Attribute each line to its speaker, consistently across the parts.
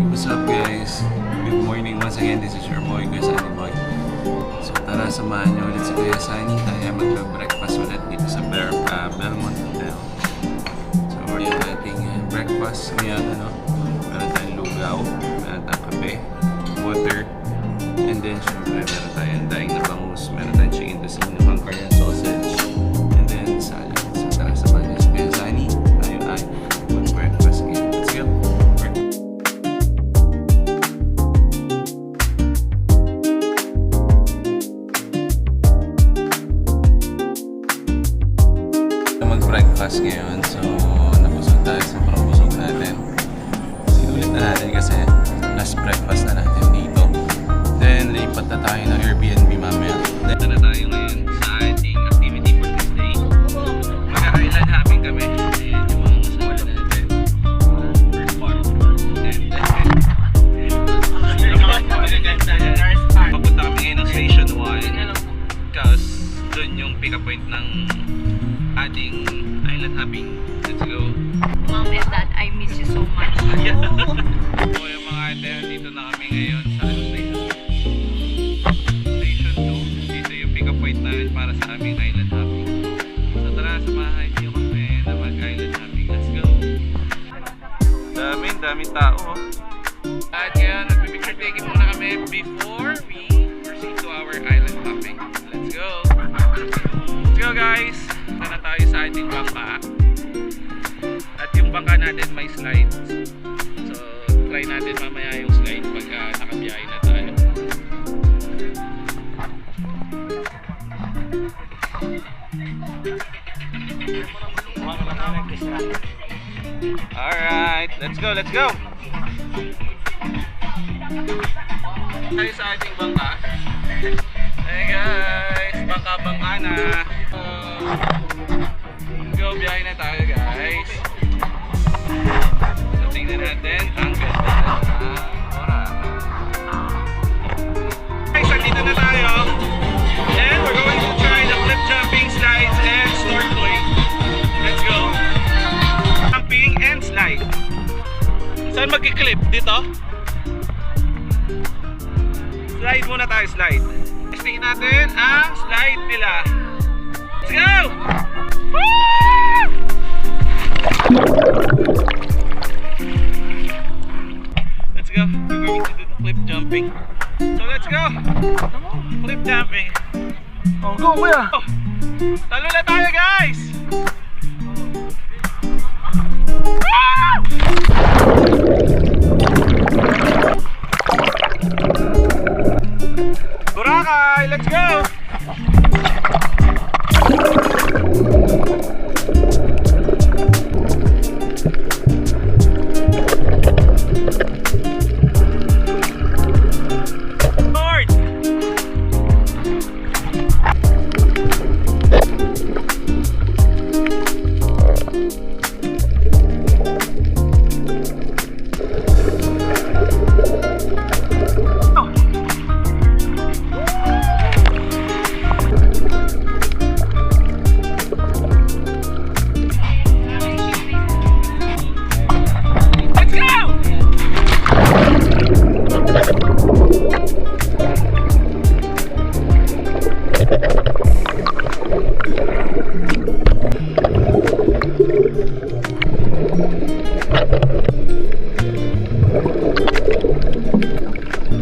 Speaker 1: What's up guys? Good morning once again. This is your boy, Kuya Sunny Boy. So tara, samahan niyo ulit si Kuya Sunny. Tayo mag-breakfast ulit dito sa Belmont Hotel. So yung ating breakfast ngayon, meron tayong lugaw, meron tayong kape, water, and then syempre meron tayong daing na bangus, meron tayong chicken tocino, Hungarian sausage, and then salad. So tara, samahan niyo si Kuya Sunny. Tayo ay mag-breakfast ngayon. Let's go! Breakfast ngayon, so nabusog tayo sa busog natin. Sinulit na natin kasi last breakfast na natin dito. Then lipat na tayo ng Airbnb mamaya. Then na tayo ngayon sa ating activity for this day. Mag-island hopping kami. Ayan yung mga kasama natin. First part. Papunta kami ngayon ng Station 1 because doon yung pick-up point ng ating island hopping. Let's go.
Speaker 2: Mom and Dad, I miss you so much.
Speaker 1: So yung mga ate, dito na kami ngayon sa Station 2. Dito yung pick-up point namin para sa aming island hopping. So tara, samahan niyo kami na mag-island hopping. Let's go. Daming tao. At ngayon, nagpipicture taking muna kami before we proceed to our island hopping. Let's go. Let's go guys. Na tayo sa ating bangka. At yung bangka natin may slides. So, try natin mamaya yung slide pag nakabiyahe na tayo. Alright, let's go, let's go! Tayo sa ating bangka. Hey guys, bangka na. Go, biyahe na tayo guys. So tingnan natin ang ganda na oras. Guys, andito na tayo. And we're going to try the cliff jumping, slides, and snorkeling. Let's go. Jumping and slide. Saan magki-clip? Dito? Slide muna tayo, slide. Tingnan natin ang slide nila. Let's go! Woo! Let's go. We're going to do the cliff jumping. So let's go. Cliff jumping. Oh, go kuya. Oh, talo na tayo guys. Boracay, let's go.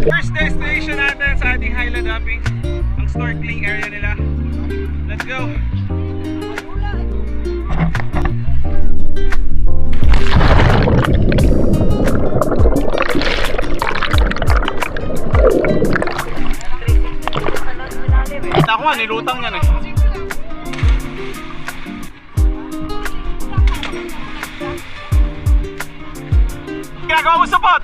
Speaker 1: First destination natin sa ating highland hopping, ang snorkeling area nila. Let's go! Ako nga, nilutang yan eh. Ginagawa mo sa pot!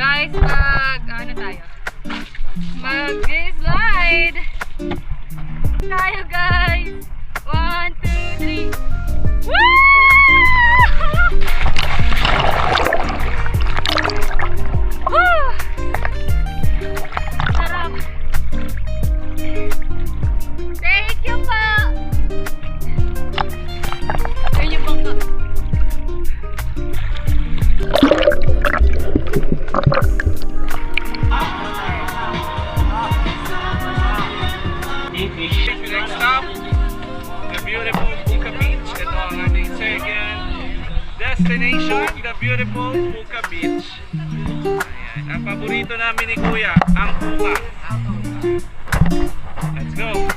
Speaker 2: Guys, mag-slide tayo guys. 1, 2, 3. Woo!
Speaker 1: destination, the beautiful Puka Beach. Ayan. Ang paborito namin ni Kuya, ang Puka. Let's go.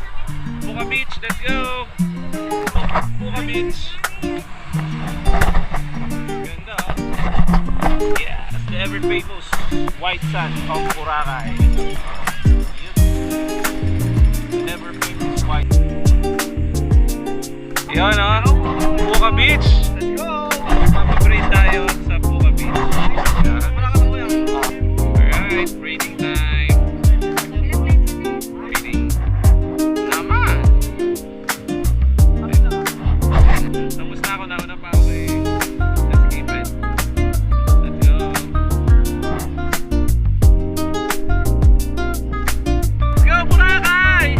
Speaker 1: Puka Beach, let's go. Puka Beach. Ganda. Yes, the ever famous white sand of Boracay. Ever famous white. Yan Puka Beach. Let's go. Mapabrate tayo sa Puka Beach. Alright, rating time. Rating. Naman. Tapos na ako, nauna pa ako eh. Let's keep it. Let's go. Let's go, Boracay!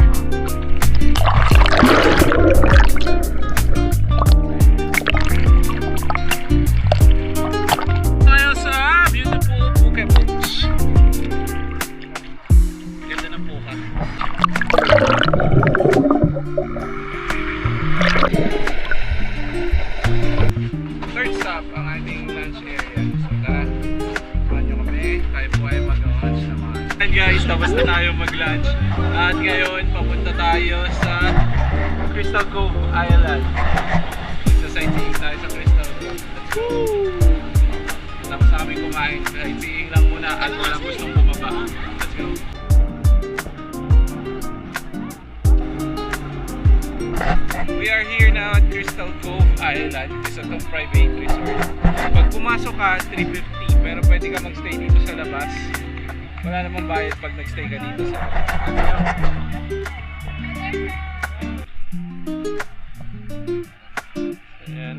Speaker 1: Tayo sa beautiful Puka Beach. Ganda ng Puka. Third stop ang ating lunch area. So tara, samahan nyo kami. Tayo po ay mag-lunch naman. And guys, tapos na tayo mag-lunch. At ngayon, papunta tayo sa Crystal Cove Island. Sa sightseeing tayo sa Crystal Cove. Let's go! Tapos na kami kumain. Sightseeing lang muna at walang gustong bumaba. Let's go! We are here now at Crystal Cove Island. Isa itong private resort. Pag pumasok ka, $350. Pero pwede ka magstay dito sa labas. Wala namang bayad pag nagstay ka dito sa labas. Ayan.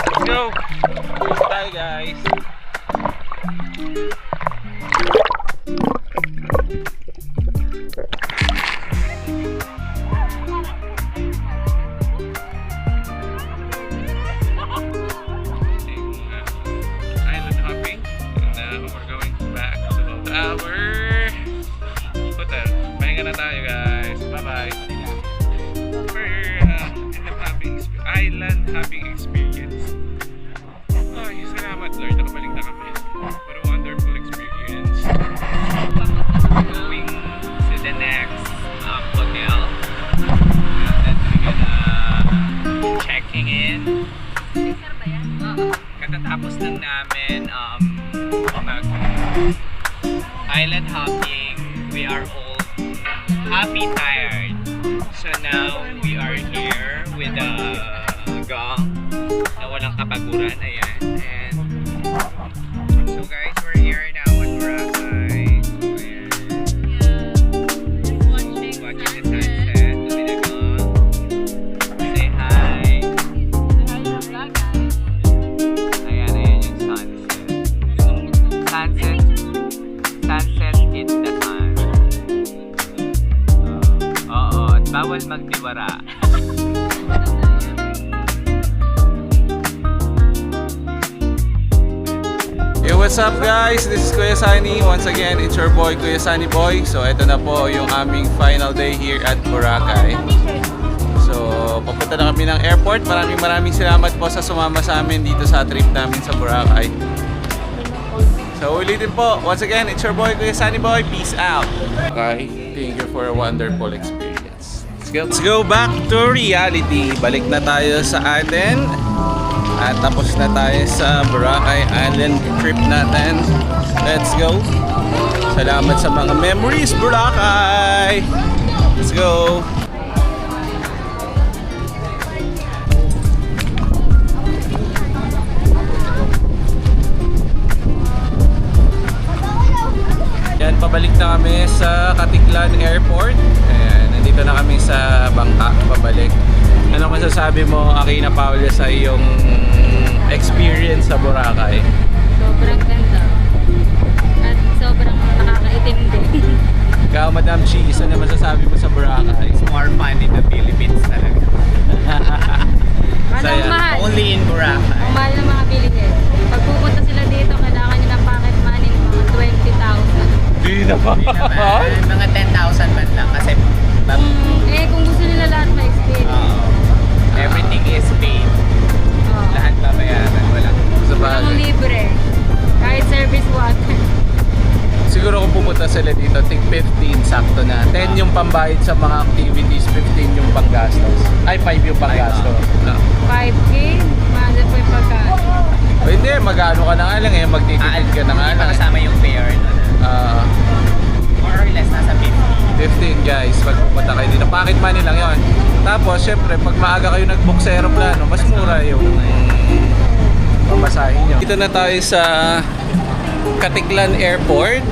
Speaker 1: Let's go! Bye guys! Island hopping, and we're going back to our hotel. Pahinga na tayo guys. Bye bye. Island hopping experience. Ay, salamat Lord, nakabalik na kami. What a wonderful experience. Going to the next hotel. And then we're gonna checking in. Katatapos lang namin mag island hopping. We are all happy tired. So now we are here with a gang na walang kapaguran. Ayan. And so guys, we're here now at Boracay. Ayan. Watching the sunset with a gang. Say hi. Ayan, ayan yung sunset. Sunset hit the sun. Oo, at bawal magdiwara. Hey, what's up guys? This is Kuya Sunny. Once again, it's your boy Kuya Sunny Boy. So ito na po yung aming final day here at Boracay. So papunta na kami ng airport. Maraming salamat po sa sumama sa amin dito sa trip namin sa Boracay. So ulitin po, once again, it's your boy Kuya Sunny Boy. Peace out. Okay, thank you for a wonderful experience. Let's go back to reality. Balik na tayo sa atin. At tapos na tayo sa Boracay Island trip natin. Let's go. Salamat sa mga memories, Boracay. Let's go. Yan, pabalik na kami sa Katiklan Airport. Ayan, nandito na kami sa bangka, pabalik. Ano masasabi mo, Akina Paula, sa iyong experience sa Boracay?
Speaker 2: Sobrang ganda. At sobrang nakakaitim din.
Speaker 1: Ikaw, Madam Cheese, ano masasabi mo sa Boracay?
Speaker 3: It's more fun in the Philippines talaga.
Speaker 2: Anong mahal?
Speaker 3: Only in Boracay.
Speaker 2: Ang mahal ng mga bilihin. Pag pupunta sila dito, kailangan nyo ng pocket money ng mga 20,000.
Speaker 1: Di na ba?
Speaker 3: Mga 10,000 man lang kasi
Speaker 2: Kung gusto nila lahat ma-experience.
Speaker 4: pambayad sa mga activities, 15 yung panggastos. Ay, 5 yung panggastos.
Speaker 2: 5K, mahal po yung pagkain.
Speaker 4: O hindi, mag-ano ka na nga lang eh, magtitipid ka na nga
Speaker 3: Hindi pa
Speaker 4: lang.
Speaker 3: kasama yung fare nun.
Speaker 4: Ah,
Speaker 3: More or less, nasa 50.
Speaker 4: 15 guys, pag pupunta kayo dito. Pocket money lang yon. Tapos, syempre, pag maaga kayo nag-book sa aeroplano, mas mura yung pamasahin nyo. Dito na tayo sa Katiklan Airport.